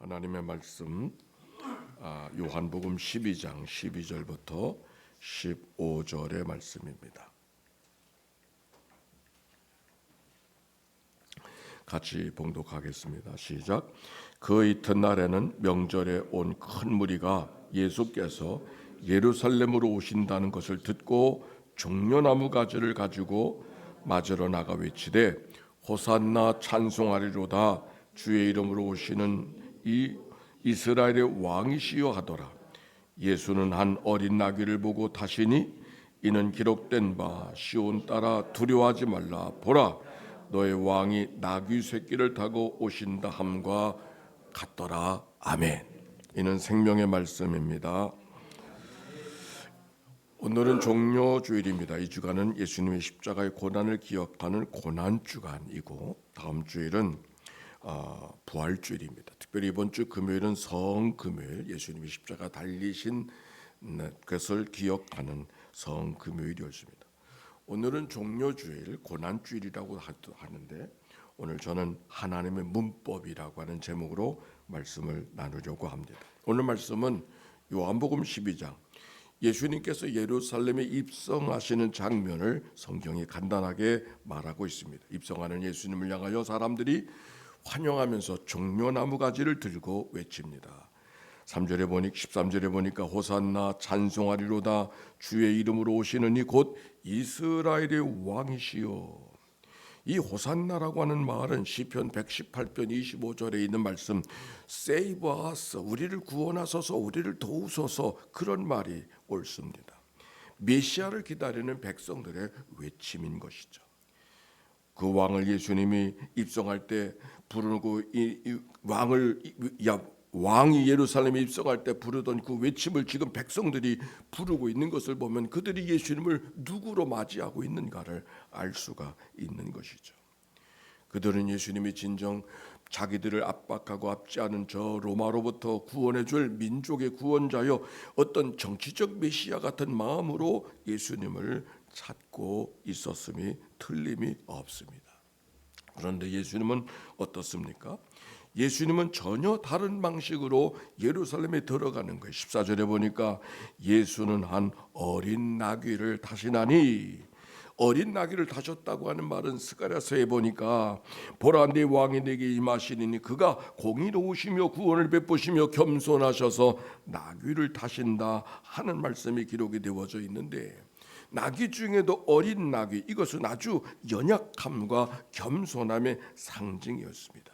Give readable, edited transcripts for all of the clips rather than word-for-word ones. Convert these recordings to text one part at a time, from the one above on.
하나님의 말씀 요한복음 12장 12절부터 15절의 말씀입니다. 같이 봉독하겠습니다. 시작. 그 이튿날에는 명절에 온 큰 무리가 예수께서 예루살렘으로 오신다는 것을 듣고 종려나무 가지를 가지고 맞으러 나가 외치되 호산나 찬송하리로다 주의 이름으로 오시는 이 이스라엘의 왕이시여 하더라. 예수는 한 어린 나귀를 보고 타시니 이는 기록된 바 시온 따라 두려워하지 말라. 보라 너의 왕이 나귀 새끼를 타고 오신다 함과 같더라. 아멘. 이는 생명의 말씀입니다. 오늘은 종려주일입니다. 이 주간은 예수님의 십자가의 고난을 기억하는 고난주간이고 다음 주일은 부활주일입니다. 특별히 이번 주 금요일은 성금요일, 예수님이 십자가 달리신 것을 기억하는 성금요일이었습니다. 오늘은 종려주일, 고난주일이라고 하는데 오늘 저는 하나님의 문법이라고 하는 제목으로 말씀을 나누려고 합니다. 오늘 말씀은 요한복음 12장, 예수님께서 예루살렘에 입성하시는 장면을 성경이 간단하게 말하고 있습니다. 입성하는 예수님을 향하여 사람들이 환영하면서 종려나무 가지를 들고 외칩니다. 13절에 보니까 호산나 찬송하리로다 주의 이름으로 오시는 이 곧 이스라엘의 왕이시여. 이 호산나라고 하는 말은 시편 118편 25절에 있는 말씀 Save us, 우리를 구원하소서, 우리를 도우소서, 그런 말이 옳습니다. 메시아를 기다리는 백성들의 외침인 것이죠. 그 왕을 예수님이 입성할 때 부르고 왕이 예루살렘에 입성할 때 부르던 그 외침을 지금 백성들이 부르고 있는 것을 보면 그들이 예수님을 누구로 맞이하고 있는가를 알 수가 있는 것이죠. 그들은 예수님이 진정 자기들을 압박하고 압제하는 저 로마로부터 구원해 줄 민족의 구원자여 어떤 정치적 메시아 같은 마음으로 예수님을 찾고 있었음이 틀림이 없습니다. 그런데 예수님은 어떻습니까? 예수님은 전혀 다른 방식으로 예루살렘에 들어가는 거예요. 14절에 보니까 예수는 한 어린 나귀를 타시나니, 어린 나귀를 타셨다고 하는 말은 스가랴서에 보니까 보라 네 왕이 내게 임하시니 그가 공의로우시며 구원을 베푸시며 겸손하셔서 나귀를 타신다 하는 말씀이 기록이 되어져 있는데, 나귀 중에도 어린 나귀, 이것은 아주 연약함과 겸손함의 상징이었습니다.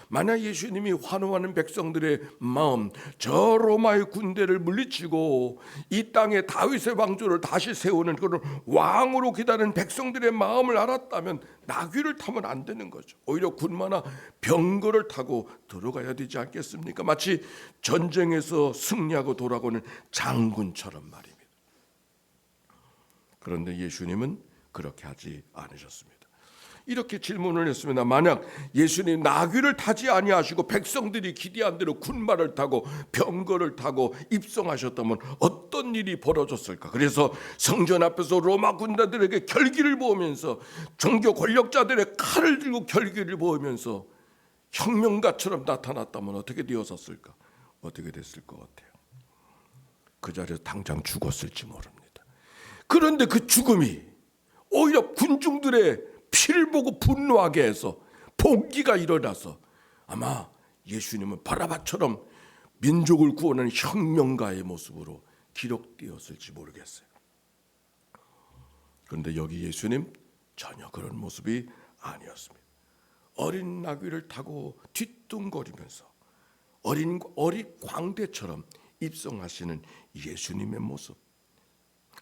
만약 예수님이 환호하는 백성들의 마음, 저 로마의 군대를 물리치고 이 땅에 다윗의 왕조를 다시 세우는 그런 왕으로 기다리는 백성들의 마음을 알았다면 나귀를 타면 안 되는 거죠. 오히려 군마나 병거를 타고 들어가야 되지 않겠습니까? 마치 전쟁에서 승리하고 돌아오는 장군처럼 말입니다. 그런데 예수님은 그렇게 하지 않으셨습니다. 이렇게 질문을 했습니다. 만약 예수님 나귀를 타지 아니하시고 백성들이 기대한 대로 군마를 타고 병거를 타고 입성하셨다면 어떤 일이 벌어졌을까? 그래서 성전 앞에서 로마 군대들에게 결기를 보으면서 종교 권력자들의 칼을 들고 결기를 보으면서 혁명가처럼 나타났다면 어떻게 되었을까? 어떻게 됐을 것 같아요? 그 자리에서 당장 죽었을지 모릅니다. 그런데 그 죽음이 오히려 군중들의 피를 보고 분노하게 해서 복기가 일어나서 아마 예수님은 바라바처럼 민족을 구원하는 혁명가의 모습으로 기록되었을지 모르겠어요. 그런데 여기 예수님 전혀 그런 모습이 아니었습니다. 어린 나귀를 타고 뒤뚱거리면서 어린 광대처럼 입성하시는 예수님의 모습.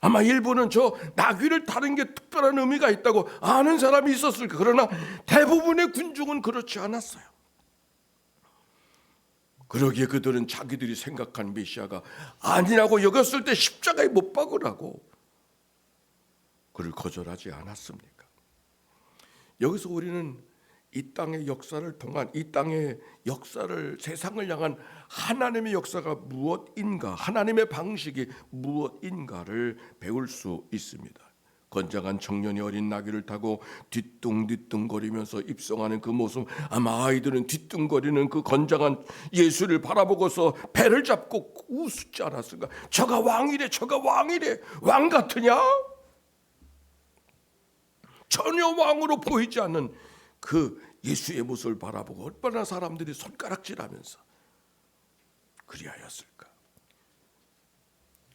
아마 일부는 저 나귀를 타는 게 특별한 의미가 있다고 아는 사람이 있었을까. 그러나 대부분의 군중은 그렇지 않았어요. 그러기에 그들은 자기들이 생각한 메시아가 아니라고 여겼을 때 십자가에 못 박으라고 그를 거절하지 않았습니까? 여기서 우리는 이 땅의 역사를 통한, 이 땅의 역사를, 세상을 향한 하나님의 역사가 무엇인가, 하나님의 방식이 무엇인가를 배울 수 있습니다. 건장한 청년이 어린 나귀를 타고 뒤뚱뒤뚱거리면서 입성하는 그 모습, 아마 아이들은 뒤뚱거리는 그 건장한 예수를 바라보고서 배를 잡고 웃지 않았을까? 저가 왕이래, 저가 왕이래. 왕 같으냐? 전혀 왕으로 보이지 않는 그 예수의 모습을 바라보고 얼마나 사람들이 손가락질하면서 그리하였을까?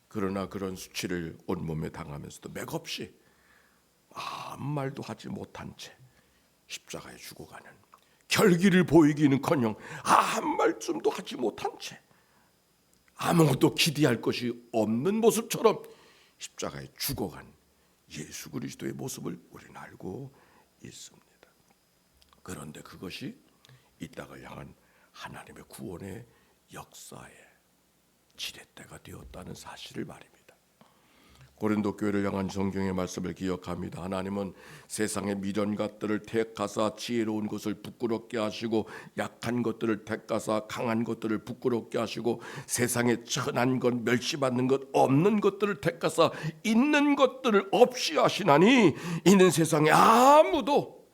그러나 그런 수치를 온몸에 당하면서도 맥없이 아무 말도 하지 못한 채 십자가에 죽어가는, 결기를 보이기는커녕 아무 말씀도 하지 못한 채 아무것도 기대할 것이 없는 모습처럼 십자가에 죽어간 예수 그리스도의 모습을 우리는 알고 있습니다. 그런데 그것이 이 땅을 향한 하나님의 구원의 역사의 지렛대가 되었다는 사실을 말입니다. 고린도 교회를 향한 성경의 말씀을 기억합니다. 하나님은 세상의 미련 것들을 택하사 지혜로운 것을 부끄럽게 하시고 약한 것들을 택하사 강한 것들을 부끄럽게 하시고 세상에 천한 것 멸시받는 것 없는 것들을 택하사 있는 것들을 없이 하시나니 이는 세상에 아무도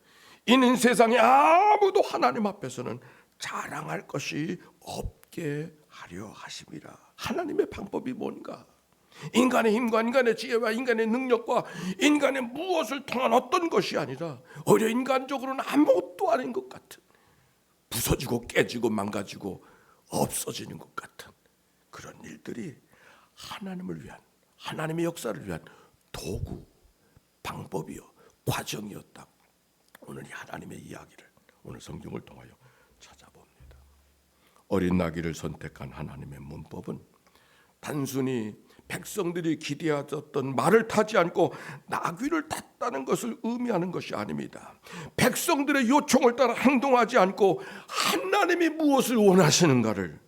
하나님 앞에서는 자랑할 것이 없게 하려 하심이라. 하나님의 방법이 뭔가? 인간의 힘과 인간의 지혜와 인간의 능력과 인간의 무엇을 통한 어떤 것이 아니라 오히려 인간적으로는 아무것도 아닌 것 같은, 부서지고 깨지고 망가지고 없어지는 것 같은 그런 일들이 하나님을 위한, 하나님의 역사를 위한 도구, 방법이요, 과정이었다고 오늘 이 하나님의 이야기를 오늘 성경을 통하여 찾아봅니다. 어린 나귀를 선택한 하나님의 문법은 단순히 백성들이 기대하던 말을 타지 않고 나귀를 탔다는 것을 의미하는 것이 아닙니다. 백성들의 요청을 따라 행동하지 않고 하나님이 무엇을 원하시는가를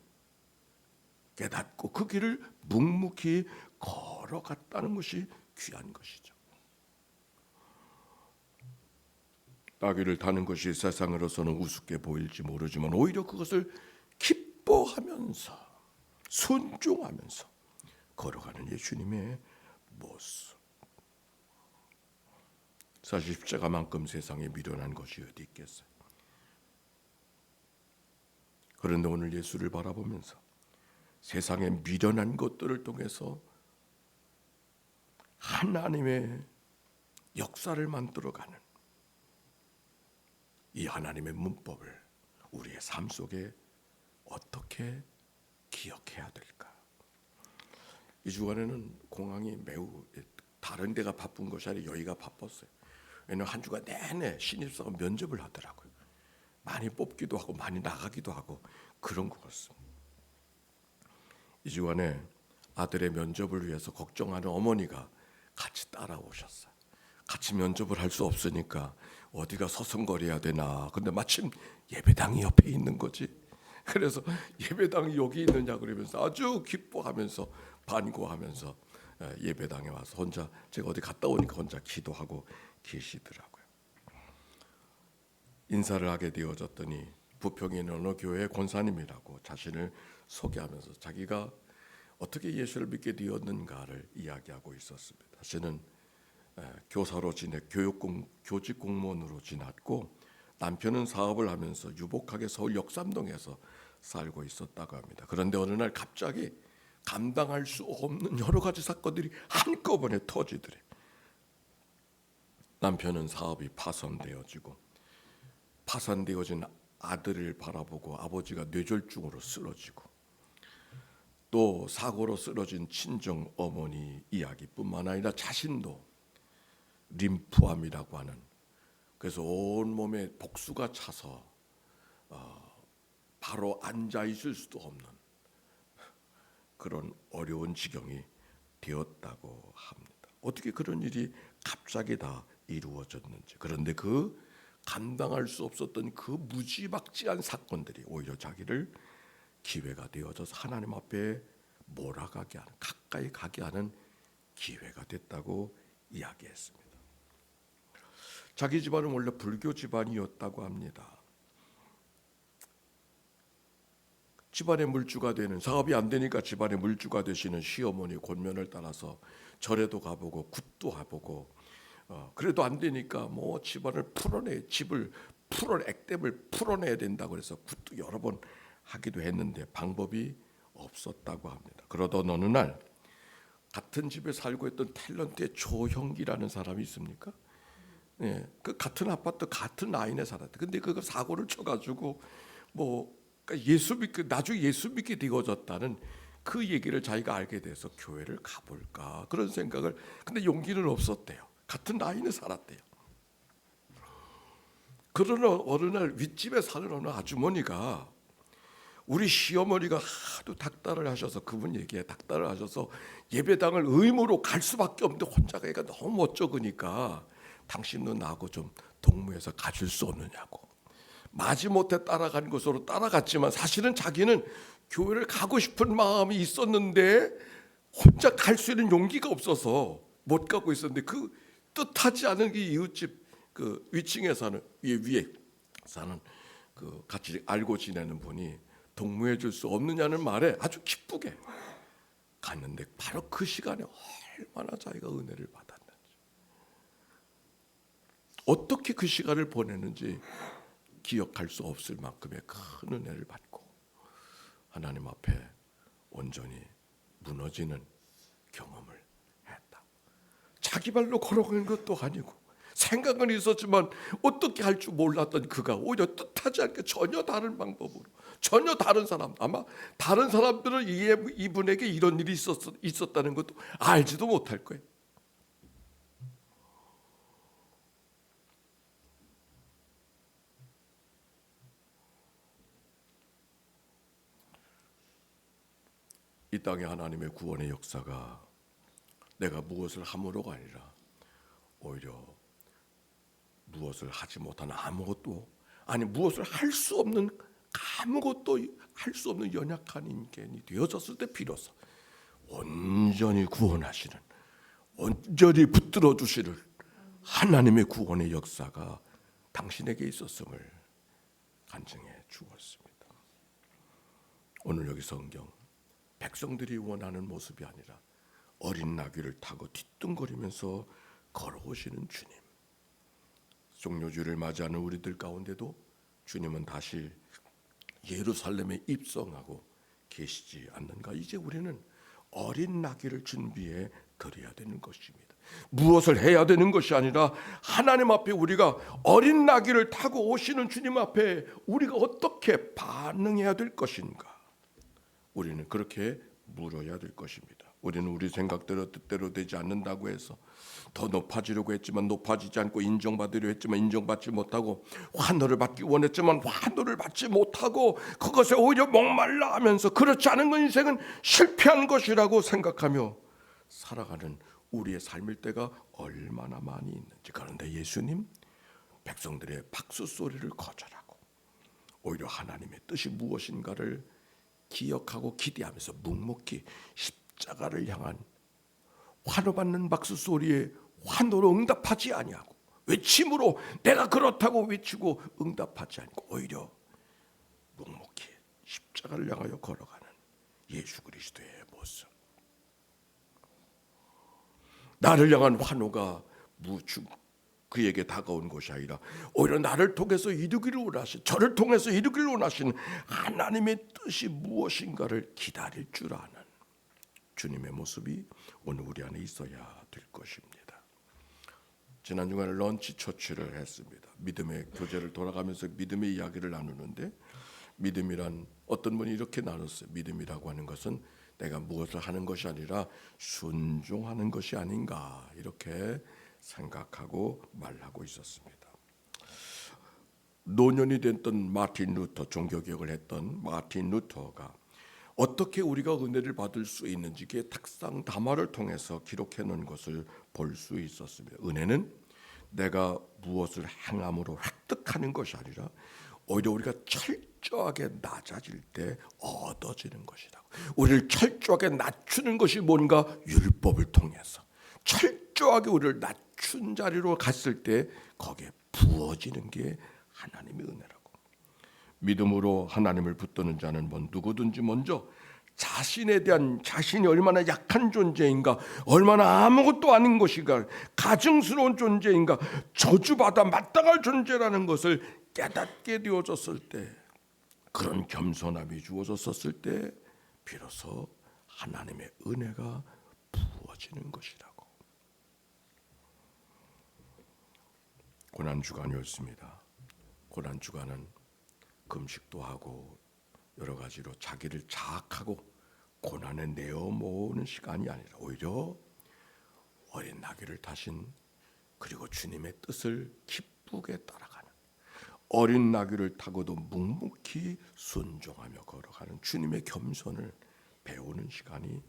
깨닫고 그 길을 묵묵히 걸어갔다는 것이 귀한 것이죠. 나귀를 타는 것이 세상으로서는 우습게 보일지 모르지만 오히려 그것을 기뻐하면서 순종하면서 걸어가는 예수님의 모습. 사실 십자가만큼 세상에 미련한 것이 어디 있겠어요. 그런데 오늘 예수를 바라보면서 세상의 미련한 것들을 통해서 하나님의 역사를 만들어가는 이 하나님의 문법을 우리의 삶 속에 어떻게 기억해야 될까? 이 주간에는 공항이 매우 다른 데가 바쁜 것이 아니라 여기가 바빴어요. 왜냐하면 한 주간 내내 신입사원 면접을 하더라고요. 많이 뽑기도 하고 많이 나가기도 하고 그런 것 같습니다. 이 주간에 아들의 면접을 위해서 걱정하는 어머니가 같이 따라오셨어요. 같이 면접을 할 수 없으니까 어디가 서성거려야 되나. 근데 마침 예배당이 옆에 있는 거지. 그래서 예배당이 여기 있느냐 그러면서 아주 기뻐하면서 반고하면서 예배당에 와서 혼자, 제가 어디 갔다 오니까 혼자 기도하고 계시더라고요. 인사를 하게 되어졌더니 부평에 있는 어느 교회 권사님이라고 자신을 소개하면서 자기가 어떻게 예수를 믿게 되었는가를 이야기하고 있었습니다. 자신은 교사로 교직 공무원으로 지났고 남편은 사업을 하면서 유복하게 서울 역삼동에서 살고 있었다고 합니다. 그런데 어느 날 갑자기 감당할 수 없는 여러 가지 사건들이 한꺼번에 터지더래. 남편은 사업이 파산되어지고 파산되어진 아들을 바라보고 아버지가 뇌졸중으로 쓰러지고 또 사고로 쓰러진 친정 어머니 이야기뿐만 아니라 자신도 림프암이라고 하는, 그래서 온몸에 복수가 차서 바로 앉아 있을 수도 없는 그런 어려운 지경이 되었다고 합니다. 어떻게 그런 일이 갑자기 다 이루어졌는지. 그런데 그 감당할 수 없었던 그 무지막지한 사건들이 오히려 자기를 기회가 되어져서 하나님 앞에 몰아가게 하는, 가까이 가게 하는 기회가 됐다고 이야기했습니다. 자기 집안은 원래 불교 집안이었다고 합니다. 집안의 물주가 되는, 사업이 안 되니까 집안의 물주가 되시는 시어머니 권면을 따라서 절에도 가보고 굿도 가보고 그래도 안 되니까 뭐 집안을 풀어내 집을 액땜을 풀어내야 된다고 해서 그것도 여러 번 하기도 했는데 방법이 없었다고 합니다. 그러던 어느 날 같은 집에 살고 있던 탤런트의 조형기라는 사람이 있습니까? 예, 그 같은 아파트 같은 라인에 살았대. 근데 그거 사고를 쳐가지고 뭐 나중에 예수 믿게 되어졌다는 그 얘기를 자기가 알게 돼서 교회를 가볼까 그런 생각을. 근데 용기는 없었대요. 같은 라인에 살았대요. 그러나 어느 날 윗집에 사는 어느 아주머니가 우리 시어머니가 하도 닥달을 하셔서 그분 얘기에 닥달을 하셔서 예배당을 의무로 갈 수밖에 없는데 혼자 가기가 너무 멋쩍으니까 당신도 나하고 좀 동무해서 가줄 수 없느냐고. 마지못해 따라간 것으로 따라갔지만 사실은 자기는 교회를 가고 싶은 마음이 있었는데 혼자 갈 수 있는 용기가 없어서 못 가고 있었는데 그 뜻하지 않은 이 이웃집 그 위층에 사는 위에 사는 그 같이 알고 지내는 분이 동무해 줄 수 없느냐는 말에 아주 기쁘게 갔는데 바로 그 시간에 얼마나 자기가 은혜를 받았는지, 어떻게 그 시간을 보내는지 기억할 수 없을 만큼의 큰 은혜를 받고 하나님 앞에 온전히 무너지는 경험을 했다. 자기 발로 걸어가는 것도 아니고 생각은 있었지만 어떻게 할 줄 몰랐던 그가 오히려 뜻하지 않게 전혀 다른 방법으로, 전혀 다른 사람, 아마 다른 사람들은 이분에게 이런 일이 있었다는 것도 알지도 못할 거예요. 이 땅에 하나님의 구원의 역사가 내가 무엇을 함으로가 아니라 오히려 무엇을 하지 못한 아무것도 아니 무엇을 할 수 없는 아무것도 할 수 없는 연약한 인간이 되어졌을 때 비로소 온전히 구원하시는, 온전히 붙들어 주시는 하나님의 구원의 역사가 당신에게 있었음을 간증해 주었습니다. 오늘 여기 성경 백성들이 원하는 모습이 아니라 어린 나귀를 타고 뒤뚱거리면서 걸어오시는 주님, 종료주를 맞이하는 우리들 가운데도 주님은 다시 예루살렘에 입성하고 계시지 않는가? 이제 우리는 어린 나귀를 준비해 드려야 되는 것입니다. 무엇을 해야 되는 것이 아니라 하나님 앞에 우리가 어린 나귀를 타고 오시는 주님 앞에 우리가 어떻게 반응해야 될 것인가? 우리는 그렇게 물어야 될 것입니다. 우리는 우리 생각대로 뜻대로 되지 않는다고 해서 더 높아지려고 했지만 높아지지 않고, 인정받으려 했지만 인정받지 못하고, 환호를 받기 원했지만 환호를 받지 못하고 그것에 오히려 목말라 하면서 그렇지 않은 건 인생은 실패한 것이라고 생각하며 살아가는 우리의 삶일 때가 얼마나 많이 있는지. 그런데 예수님 백성들의 박수 소리를 거절하고 오히려 하나님의 뜻이 무엇인가를 기억하고 기대하면서 묵묵히 십자가를 향한 환호받는 박수 소리에 환호로 응답하지 아니하고, 외침으로 내가 그렇다고 외치고 응답하지 않고 오히려 묵묵히 십자가를 향하여 걸어가는 예수 그리스도의 모습. 나를 향한 환호가 그에게 다가온 것이 아니라 오히려 나를 통해서 이루기를 원하신, 저를 통해서 이루기를 원하신 하나님의 뜻이 무엇인가를 기다릴 줄 아는 주님의 모습이 오늘 우리 안에 있어야 될 것입니다. 지난 주간에 런치 처치를 했습니다. 믿음의 교제를 돌아가면서 믿음의 이야기를 나누는데, 믿음이란 어떤 분이 이렇게 나눴어요. 믿음이라고 하는 것은 내가 무엇을 하는 것이 아니라 순종하는 것이 아닌가, 이렇게 생각하고 말하고 있었습니다. 노년이 됐던 마틴 루터, 종교개혁을 했던 마틴 루터가 어떻게 우리가 은혜를 받을 수 있는지 그 탁상 담화를 통해서 기록해 놓은 것을 볼 수 있었습니다. 은혜는 내가 무엇을 행함으로 획득하는 것이 아니라 오히려 우리가 철저하게 낮아질 때 얻어지는 것이다. 우리를 철저하게 낮추는 것이 뭔가? 율법을 통해서 철저하게 우리를 낮춘 자리로 갔을 때 거기에 부어지는 게 하나님의 은혜라고. 믿음으로 하나님을 붙드는 자는 누구든지 먼저 자신에 대한 자신이 얼마나 약한 존재인가, 얼마나 아무것도 아닌 것인가, 가증스러운 존재인가, 저주받아 마땅할 존재라는 것을 깨닫게 되어졌을 때, 그런 겸손함이 주어졌었을 때 비로소 하나님의 은혜가 부어지는 것이라고. 고난주간이었습니다. 고난주간은 금식도 하고 여러 가지로 자기를 자학하고 고난에 내어 모으는 시간이 아니라 오히려 어린 나귀를 타신, 그리고 주님의 뜻을 기쁘게 따라가는, 어린 나귀를 타고도 묵묵히 순종하며 걸어가는 주님의 겸손을 배우는 시간이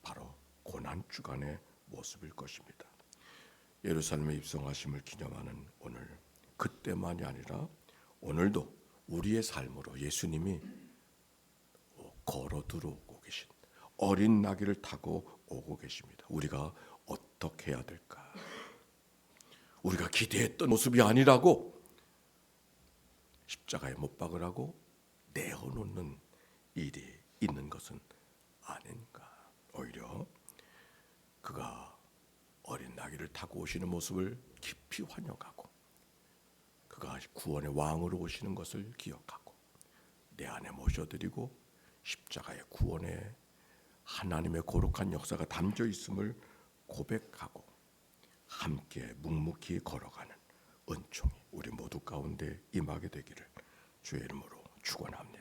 바로 고난주간의 모습일 것입니다. 예루살렘에 입성하심을 기념하는 오늘, 그때만이 아니라 오늘도 우리의 삶으로 예수님이 걸어 들어오고 계신, 어린 나귀를 타고 오고 계십니다. 우리가 어떻게 해야 될까? 우리가 기대했던 모습이 아니라고 십자가에 못 박으라고 내어놓는 일이 있는 것은 아닌가. 오히려 그가 어린 나귀를 타고 오시는 모습을 깊이 환영하고, 그가 구원의 왕으로 오시는 것을 기억하고 내 안에 모셔드리고 십자가의 구원에 하나님의 거룩한 역사가 담겨 있음을 고백하고 함께 묵묵히 걸어가는 은총이 우리 모두 가운데 임하게 되기를 주의 이름으로 축원합니다.